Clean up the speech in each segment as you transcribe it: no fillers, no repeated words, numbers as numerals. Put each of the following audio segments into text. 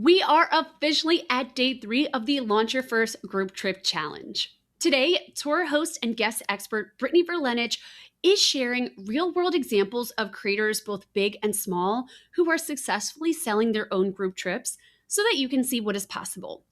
We are officially at day 3 of the Launch Your First Group Trip Challenge. Today, tour host and guest expert Brittany Verlenich is sharing real-world examples of creators both big and small who are successfully selling their own group trips so that you can see what is possible.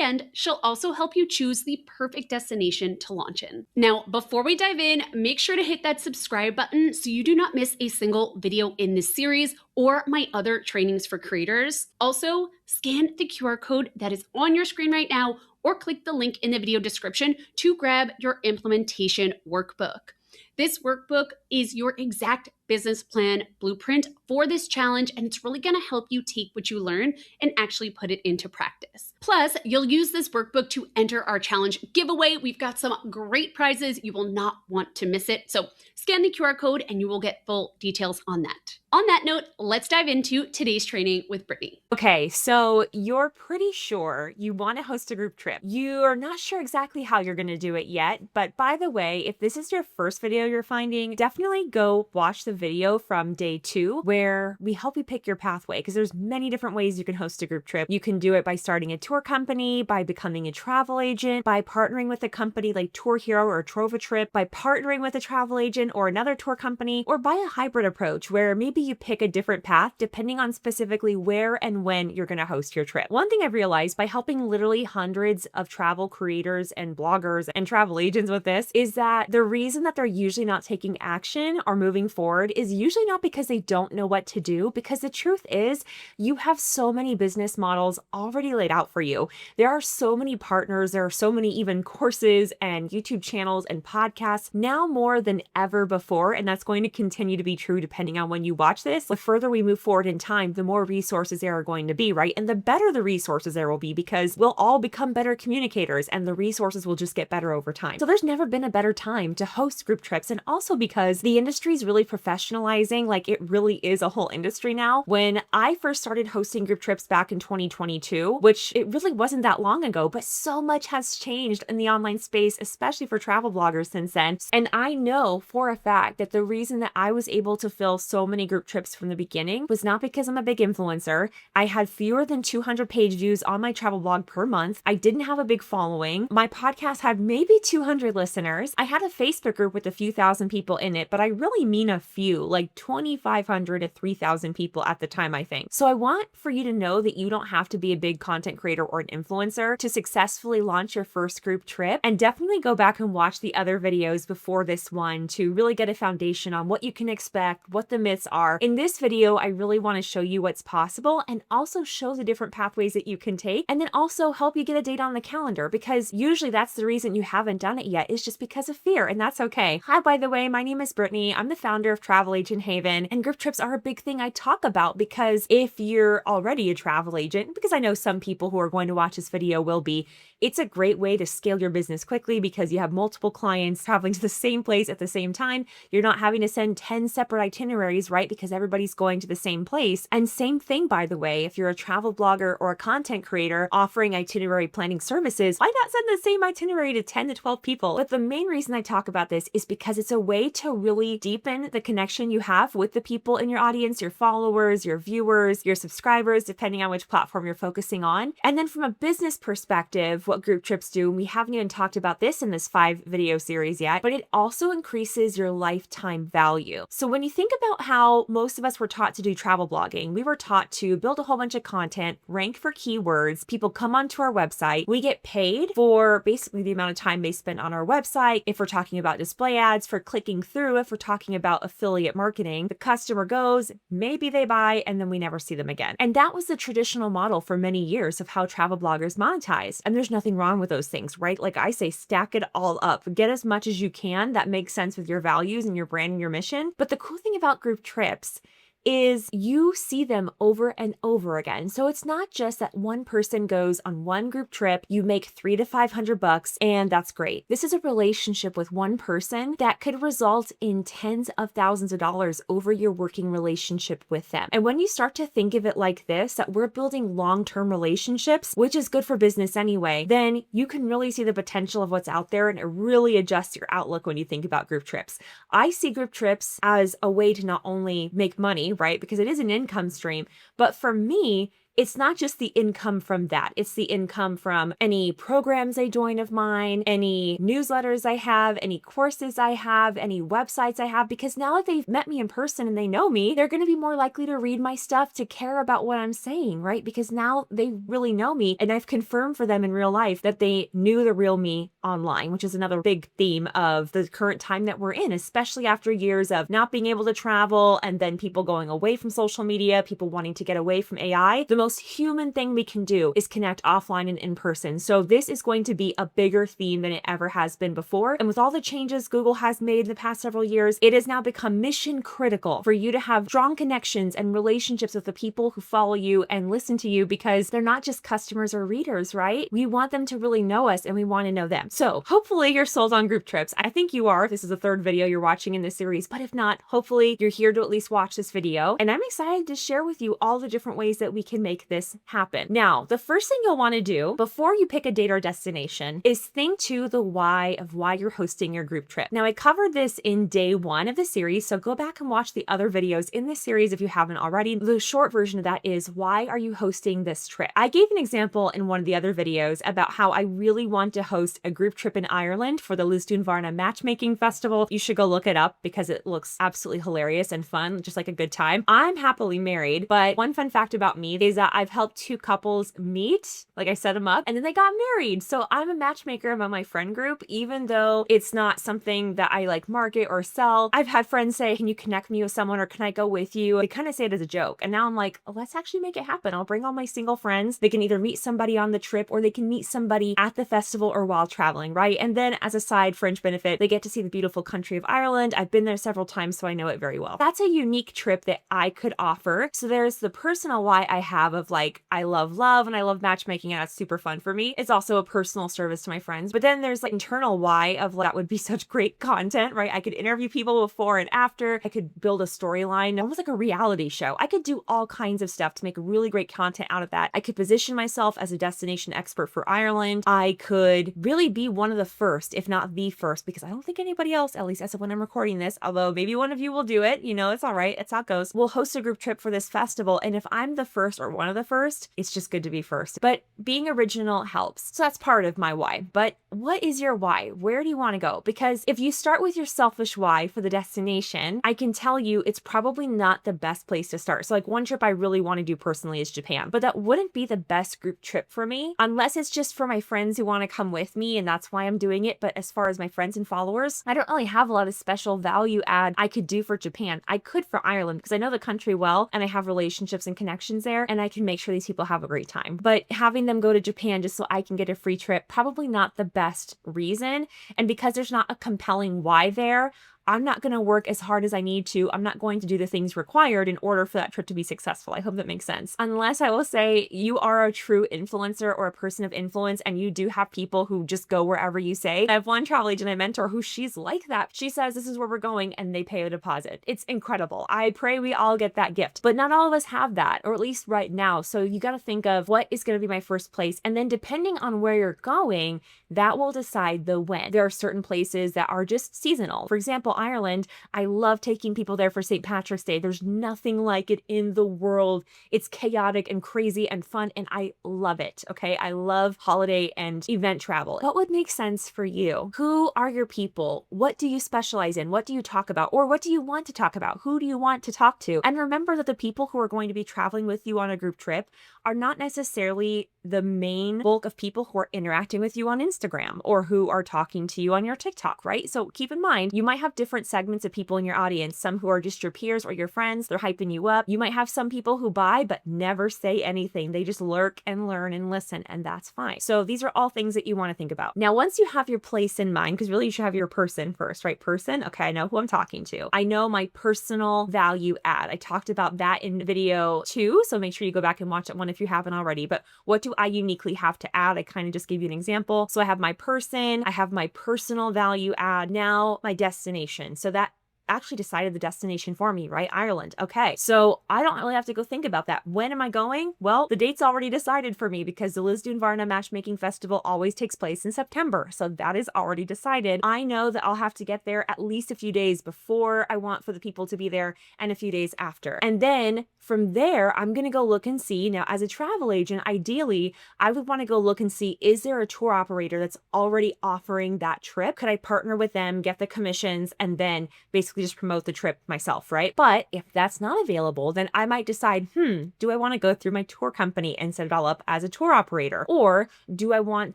And she'll also help you choose the perfect destination to launch in. Now, before we dive in, make sure to hit that subscribe button so you do not miss a single video in this series or my other trainings for creators. Also, scan the QR code that is on your screen right now or click the link in the video description to grab your implementation workbook. This workbook is your exact business plan blueprint for this challenge, and it's really going to help you take what you learn and actually put it into practice. Plus, you'll use this workbook to enter our challenge giveaway. We've got some great prizes. You will not want to miss it. So scan the QR code and you will get full details on that. On that note, let's dive into today's training with Brittany. Okay, so you're pretty sure you want to host a group trip. You're not sure exactly how you're going to do it yet, but by the way, if this is your first video you're finding, definitely go watch the video from day 2 where we help you pick your pathway, because there's many different ways you can host a group trip. You can do it by starting a tour company, by becoming a travel agent, by partnering with a company like Tour Hero or Trova Trip, by partnering with a travel agent or another tour company, or by a hybrid approach where maybe you pick a different path depending on specifically where and when you're going to host your trip. One thing I've realized by helping literally hundreds of travel creators and bloggers and travel agents with this is that the reason that they're usually not taking action or moving forward is usually not because they don't know what to do, because the truth is you have so many business models already laid out for you. There are so many partners, there are so many even courses and YouTube channels and podcasts now more than ever before, and that's going to continue to be true depending on when you watch this. The further we move forward in time, the more resources there are going to be, right? And the better the resources there will be, because we'll all become better communicators and the resources will just get better over time. So there's never been a better time to host group trips, and also because the industry is really professionalizing, like it really is a whole industry now. When I first started hosting group trips back in 2022, which it really wasn't that long ago, but so much has changed in the online space, especially for travel bloggers since then. And I know for a fact that the reason that I was able to fill so many group trips from the beginning was not because I'm a big influencer. I had fewer than 200 page views on my travel blog per month. I didn't have a big following. My podcast had maybe 200 listeners. I had a Facebook group with a few thousand people in it, but I really mean a few, like 2,500 to 3,000 people at the time, I think. So I want for you to know that you don't have to be a big content creator or an influencer to successfully launch your first group trip. And definitely go back and watch the other videos before this one to really get a foundation on what you can expect, what the myths are. In this video, I really want to show you what's possible and also show the different pathways that you can take, and then also help you get a date on the calendar, because usually that's the reason you haven't done it yet, is just because of fear, and that's okay. Hi, by the way, my name is Brittany. I'm the founder of Travel Agent Haven, and group trips are a big thing I talk about because if you're already a travel agent, because I know some people who are going to watch this video will be, it's a great way to scale your business quickly because you have multiple clients traveling to the same place at the same time. You're not having to send 10 separate itineraries, right? Because everybody's going to the same place. And same thing, by the way, if you're a travel blogger or a content creator offering itinerary planning services, why not send the same itinerary to 10 to 12 people? But the main reason I talk about this is because it's a way to really deepen the connection you have with the people in your audience, your followers, your viewers, your subscribers, depending on which platform you're focusing on. And then from a business perspective, what group trips do, and we haven't even talked about this in this 5-video series yet, but it also increases your lifetime value. So when you think about how most of us were taught to do travel blogging, we were taught to build a whole bunch of content, rank for keywords, people come onto our website, we get paid for basically the amount of time they spend on our website. If we're talking about display ads, for clicking through, if we're talking about affiliate marketing, the customer goes, maybe they buy, and then we never see them again. And that was the traditional model for many years of how travel bloggers monetized. And there's nothing wrong with those things, right? Like I say, stack it all up, get as much as you can that makes sense with your values and your brand and your mission. But the cool thing about group trips is you see them over and over again. So it's not just that one person goes on one group trip, you make $300 to $500, and that's great. This is a relationship with one person that could result in tens of thousands of dollars over your working relationship with them. And when you start to think of it like this, that we're building long-term relationships, which is good for business anyway, then you can really see the potential of what's out there, and it really adjusts your outlook when you think about group trips. I see group trips as a way to not only make money, right? Because it is an income stream. But for me, it's not just the income from that. It's the income from any programs I join of mine, any newsletters I have, any courses I have, any websites I have, because now that they've met me in person and they know me, they're going to be more likely to read my stuff, to care about what I'm saying, right? Because now they really know me and I've confirmed for them in real life that they knew the real me online, which is another big theme of the current time that we're in, especially after years of not being able to travel and then people going away from social media, people wanting to get away from AI. The most human thing we can do is connect offline and in person. So this is going to be a bigger theme than it ever has been before. And with all the changes Google has made in the past several years, it has now become mission critical for you to have strong connections and relationships with the people who follow you and listen to you, because they're not just customers or readers, right? We want them to really know us and we want to know them. So hopefully you're sold on group trips. I think you are if this is the third video you're watching in this series, but if not, hopefully you're here to at least watch this video. And I'm excited to share with you all the different ways that we can make this happen. Now, the first thing you'll want to do before you pick a date or destination is think to the why of why you're hosting your group trip. Now, I covered this in day 1 of the series, so go back and watch the other videos in this series if you haven't already. The short version of that is, why are you hosting this trip? I gave an example in one of the other videos about how I really want to host a group trip in Ireland for the Luz Varna Matchmaking Festival. You should go look it up because it looks absolutely hilarious and fun, just like a good time. I'm happily married, but one fun fact about me is that I've helped 2 couples meet, like I set them up, and then they got married. So I'm a matchmaker among my friend group, even though it's not something that I like market or sell. I've had friends say, can you connect me with someone, or can I go with you? They kind of say it as a joke. And now I'm like, oh, let's actually make it happen. I'll bring all my single friends. They can either meet somebody on the trip or they can meet somebody at the festival or while traveling, right? And then as a side fringe benefit, they get to see the beautiful country of Ireland. I've been there several times, so I know it very well. That's a unique trip that I could offer. So there's the personal why I have of like, I love and I love matchmaking and that's super fun for me. It's also a personal service to my friends. But then there's like internal why of like, that would be such great content, right? I could interview people before and after. I could build a storyline, almost like a reality show. I could do all kinds of stuff to make really great content out of that. I could position myself as a destination expert for Ireland. I could really be one of the first, if not the first, because I don't think anybody else, at least as of when I'm recording this, although maybe one of you will do it, you know, it's all right. It's how it goes. We'll host a group trip for this festival. And if I'm the first or one of the first, it's just good to be first. But being original helps. So that's part of my why. But what is your why? Where do you want to go? Because if you start with your selfish why for the destination, I can tell you it's probably not the best place to start. So like one trip I really want to do personally is Japan, but that wouldn't be the best group trip for me unless it's just for my friends who want to come with me and that's why I'm doing it. But as far as my friends and followers, I don't really have a lot of special value add I could do for Japan. I could for Ireland because I know the country well and I have relationships and connections there and I can make sure these people have a great time. But having them go to Japan just so I can get a free trip, probably not the best reason. And because there's not a compelling why there, I'm not going to work as hard as I need to. I'm not going to do the things required in order for that trip to be successful. I hope that makes sense. Unless I will say you are a true influencer or a person of influence and you do have people who just go wherever you say. I have one travel agent I mentor who she's like that. She says, this is where we're going and they pay a deposit. It's incredible. I pray we all get that gift, but not all of us have that, or at least right now. So you got to think of what is going to be my first place. And then depending on where you're going, that will decide the when. There are certain places that are just seasonal. For example, Ireland, I love taking people there for St. Patrick's Day. There's nothing like it in the world. It's chaotic and crazy and fun, and I love it, okay? I love holiday and event travel. What would make sense for you? Who are your people? What do you specialize in? What do you talk about? Or what do you want to talk about? Who do you want to talk to? And remember that the people who are going to be traveling with you on a group trip are not necessarily the main bulk of people who are interacting with you on Instagram or who are talking to you on your TikTok, right? So keep in mind, you might have different segments of people in your audience, some who are just your peers or your friends, they're hyping you up. You might have some people who buy but never say anything. They just lurk and learn and listen, and that's fine. So these are all things that you want to think about. Now, once you have your place in mind, because really you should have your person first, right? Person, okay, I know who I'm talking to. I know my personal value add. I talked about that in video 2, so make sure you go back and watch that one if you haven't already. But what do I uniquely have to add? I kind of just gave you an example. So I have my person, I have my personal value add, now my destination. So that actually decided the destination for me, right? Ireland. Okay. So I don't really have to go think about that. When am I going? Well, the date's already decided for me because the Lisdoon Varna Matchmaking Festival always takes place in September. So that is already decided. I know that I'll have to get there at least a few days before I want for the people to be there and a few days after. And then from there, I'm going to go look and see. Now, as a travel agent, ideally, I would want to go look and see, is there a tour operator that's already offering that trip? Could I partner with them, get the commissions, and then basically just promote the trip myself, right? But if that's not available, then I might decide, do I want to go through my tour company and set it all up as a tour operator? Or do I want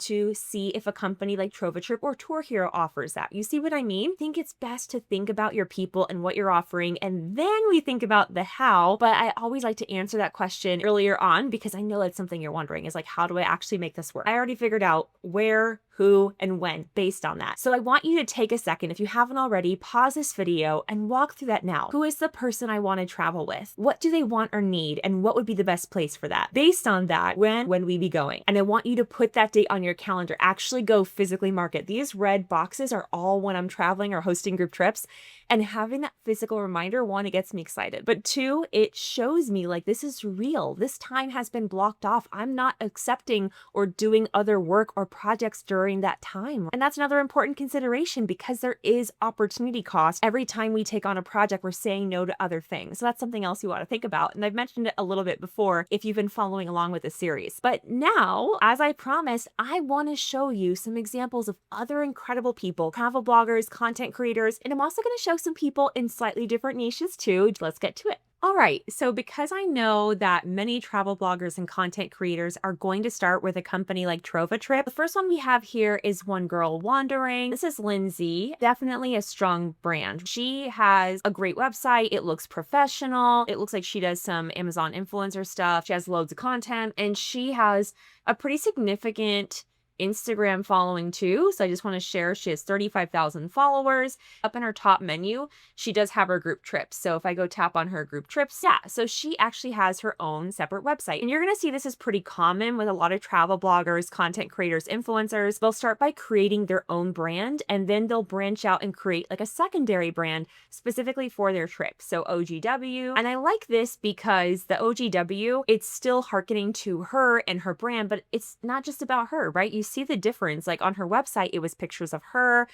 to see if a company like TrovaTrip or Tour Hero offers that? You see what I mean? I think it's best to think about your people and what you're offering, and then we think about the how. But I always like to answer that question earlier on because I know that's something you're wondering is like, how do I actually make this work? I already figured out where, who, and when based on that. So I want you to take a second, if you haven't already, pause this video and walk through that now. Who is the person I want to travel with? What do they want or need? And what would be the best place for that? Based on that, when we be going? And I want you to put that date on your calendar. Actually go physically mark it. These red boxes are all when I'm traveling or hosting group trips. And having that physical reminder, one, it gets me excited. But two, it shows me like this is real. This time has been blocked off. I'm not accepting or doing other work or projects during that time. And that's another important consideration because there is opportunity cost. Every time we take on a project, we're saying no to other things. So that's something else you want to think about. And I've mentioned it a little bit before if you've been following along with the series. But now, as I promised, I want to show you some examples of other incredible people, travel bloggers, content creators, and I'm also going to show some people in slightly different niches too. Let's get to it. All right, so because I know that many travel bloggers and content creators are going to start with a company like TrovaTrip, the first one we have here is One Girl Wandering. This is Lindsay, definitely a strong brand. She has a great website. It looks professional. It looks like she does some Amazon influencer stuff. She has loads of content, and she has a pretty significant Instagram following too. So I just want to share, she has 35,000 followers. Up in her top menu, she does have her group trips. So if I go tap on her group trips, yeah, so she actually has her own separate website. And you're going to see this is pretty common with a lot of travel bloggers, content creators, influencers. They'll start by creating their own brand and then they'll branch out and create like a secondary brand specifically for their trip. So OGW. And I like this because the OGW, it's still hearkening to her and her brand, but it's not just about her, right? You see the difference. Like on her website, it was pictures of her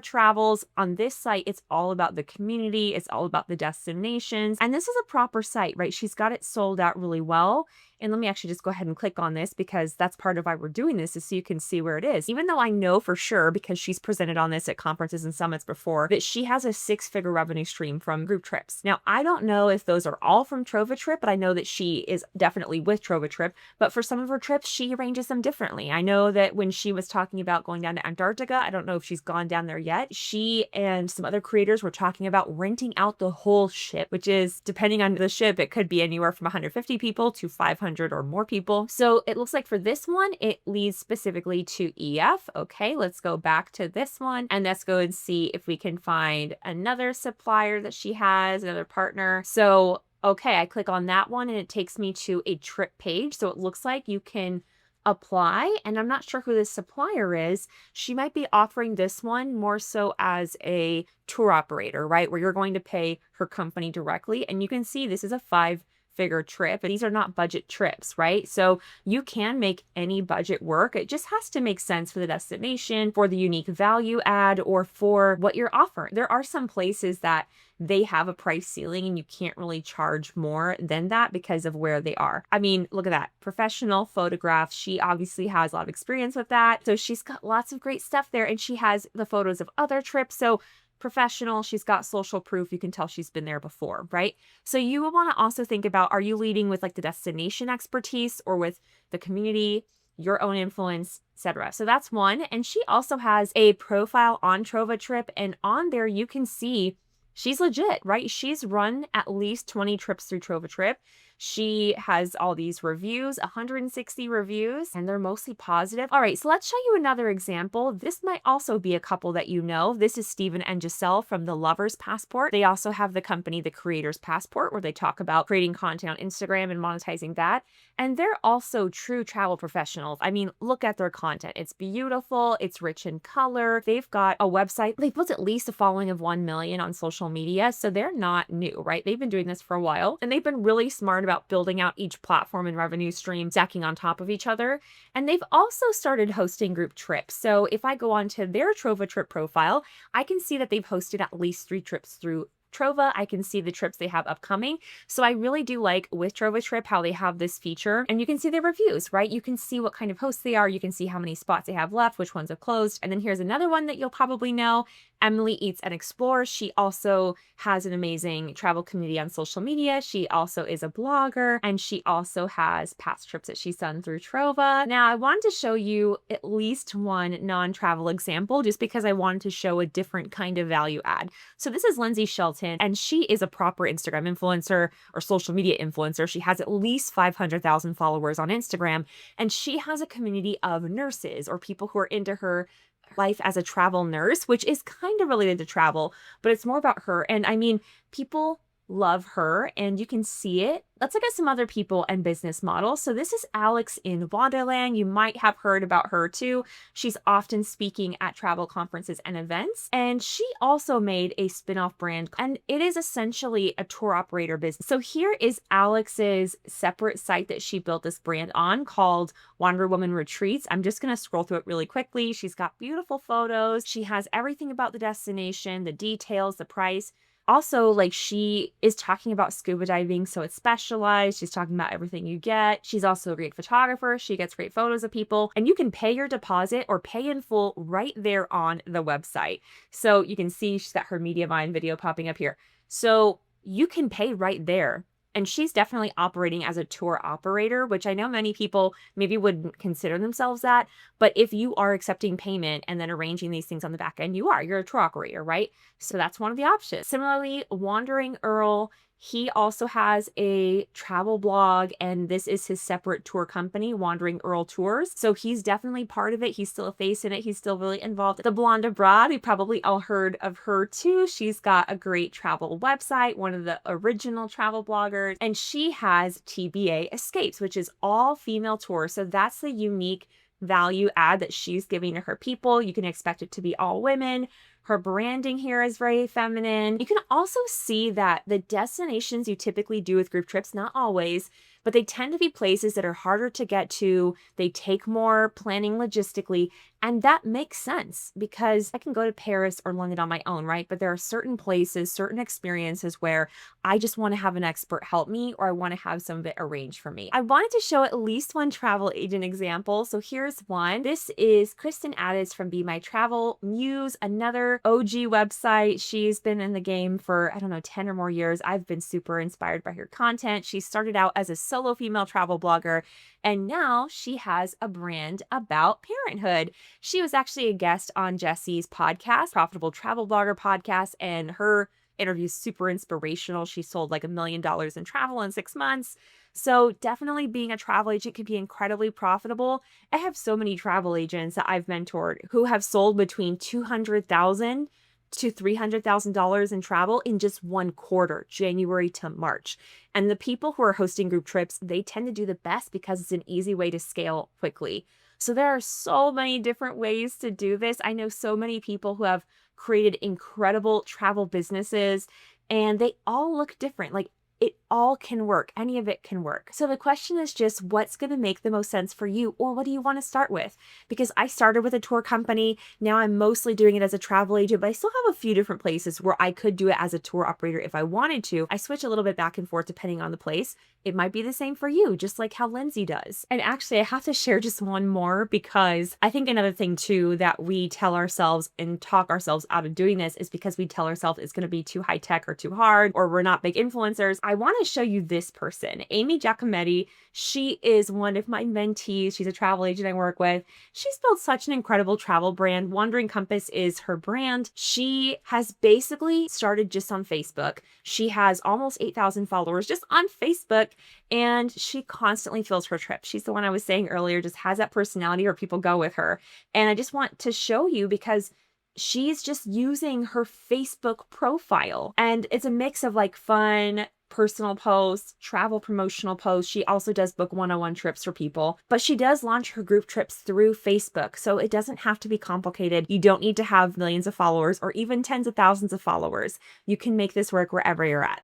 travels. On this site, it's all about the community. It's all about the destinations. And this is a proper site, right? She's got it sold out really well. And let me actually just go ahead and click on this because that's part of why we're doing this is so you can see where it is. Even though I know for sure, because she's presented on this at conferences and summits before, that she has a 6-figure revenue stream from group trips. Now, I don't know if those are all from TrovaTrip, but I know that she is definitely with TrovaTrip. But for some of her trips, she arranges them differently. I know that when she was talking about going down to Antarctica, I don't know if she's gone down there yet, she and some other creators were talking about renting out the whole ship, which is, depending on the ship, it could be anywhere from 150 people to 500 or more people. So it looks like for this one, it leads specifically to EF. Okay, let's go back to this one and let's go and see if we can find another supplier that she has, another partner. So, okay, I click on that one and it takes me to a trip page. So it looks like you can apply, and I'm not sure who this supplier is. She might be offering this one more so as a tour operator, right? Where you're going to pay her company directly. And you can see this is a 5-figure trip, and these are not budget trips, right? So you can make any budget work. It just has to make sense for the destination, for the unique value add, or for what you're offering. There are some places that they have a price ceiling and you can't really charge more than that because of where they are. I mean, look at that. Professional photographs. She obviously has a lot of experience with that. So she's got lots of great stuff there, and she has the photos of other trips. So professional, she's got social proof. You can tell she's been there before, right? So you will want to also think about, are you leading with like the destination expertise or with the community, your own influence, etc. So that's one. And she also has a profile on TrovaTrip, and on there you can see she's legit, right? She's run at least 20 trips through TrovaTrip. She has all these reviews, 160 reviews, and they're mostly positive. All right, so let's show you another example. This might also be a couple that you know. This is Stephen and Giselle from The Lover's Passport. They also have the company The Creator's Passport, where they talk about creating content on Instagram and monetizing that. And they're also true travel professionals. I mean, look at their content. It's beautiful. It's rich in color. They've got a website. They've built at least a following of 1 million on social media. So they're not new, right? They've been doing this for a while, and they've been really smart about building out each platform and revenue stream, stacking on top of each other. And they've also started hosting group trips. So if I go onto their Trova trip profile, I can see that they've hosted at least 3 trips through Trova. I can see the trips they have upcoming. So I really do like with Trova Trip how they have this feature, and you can see their reviews, right? You can see what kind of hosts they are. You can see how many spots they have left, which ones have closed. And then here's another one that you'll probably know. Emily Eats and Explores. She also has an amazing travel community on social media. She also is a blogger, and she also has past trips that she's done through Trova. Now, I wanted to show you at least one non-travel example just because I wanted to show a different kind of value add. So this is Lindsay Shelton, and she is a proper Instagram influencer or social media influencer. She has at least 500,000 followers on Instagram, and she has a community of nurses or people who are into her life as a travel nurse, which is kind of related to travel, but it's more about her. And I mean, people love her, and you can see it. Let's look at some other people and business models. So this is Alex in Wonderland. You might have heard about her too. She's often speaking at travel conferences and events. And she also made a spin-off brand, and it is essentially a tour operator business. So here is Alex's separate site that she built this brand on called Wonder Woman Retreats. I'm just going to scroll through it really quickly. She's got beautiful photos. She has everything about the destination, the details, the price. Also, like, she is talking about scuba diving, so it's specialized. She's talking about everything you get. She's also a great photographer. She gets great photos of people, and you can pay your deposit or pay in full right there on the website. So you can see she's got her Media Mind video popping up here. So you can pay right there. And she's definitely operating as a tour operator, which I know many people maybe wouldn't consider themselves that. But if you are accepting payment and then arranging these things on the back end, you're a tour operator, right? So that's one of the options. Similarly, Wandering Earl, he also has a travel blog, and this is his separate tour company, Wandering Earl Tours. So he's definitely part of it. He's still a face in it. He's still really involved. The Blonde Abroad, you probably all heard of her too. She's got a great travel website, one of the original travel bloggers, and she has TBA Escapes, which is all female tours. So that's the unique value add that she's giving to her people. You can expect it to be all women. Her branding here is very feminine. You can also see that the destinations you typically do with group trips, not always, but they tend to be places that are harder to get to. They take more planning logistically, and that makes sense because I can go to Paris or London on my own, right? But there are certain places, certain experiences where I just want to have an expert help me, or I want to have some of it arranged for me. I wanted to show at least one travel agent example. So here's one. This is Kristen Addis from Be My Travel Muse, another OG website. She's been in the game for, 10 or more years. I've been super inspired by her content. She started out as a solo female travel blogger, and now she has a brand about parenthood. She was actually a guest on Jesse's podcast, Profitable Travel Blogger podcast, and her interview is super inspirational. She sold like $1 million in travel in 6 months. So definitely being a travel agent can be incredibly profitable. I have so many travel agents that I've mentored who have sold between $200,000 to $300,000 in travel in just one quarter, January to March. And the people who are hosting group trips, they tend to do the best because it's an easy way to scale quickly. So there are so many different ways to do this. I know so many people who have created incredible travel businesses, and they all look different. Like, it all can work. Any of it can work. So the question is just what's going to make the most sense for you, or what do you want to start with? Because I started with a tour company. Now I'm mostly doing it as a travel agent, but I still have a few different places where I could do it as a tour operator if I wanted to. I switch a little bit back and forth depending on the place. It might be the same for you, just like how Lindsay does. And actually, I have to share just one more, because I think another thing too that we tell ourselves and talk ourselves out of doing this is because we tell ourselves it's going to be too high tech or too hard, or we're not big influencers. I want want to show you this person, Amy Giacometti. She is one of my mentees. She's a travel agent I work with. She's built such an incredible travel brand. Wandering Compass is her brand. She has basically started just on Facebook. She has almost 8,000 followers just on Facebook, and she constantly fills her trip. She's the one I was saying earlier, just has that personality where people go with her. And I just want to show you because she's just using her Facebook profile, and it's a mix of like fun, personal posts, travel promotional posts. She also does book one-on-one trips for people, but she does launch her group trips through Facebook. So it doesn't have to be complicated. You don't need to have millions of followers or even tens of thousands of followers. You can make this work wherever you're at.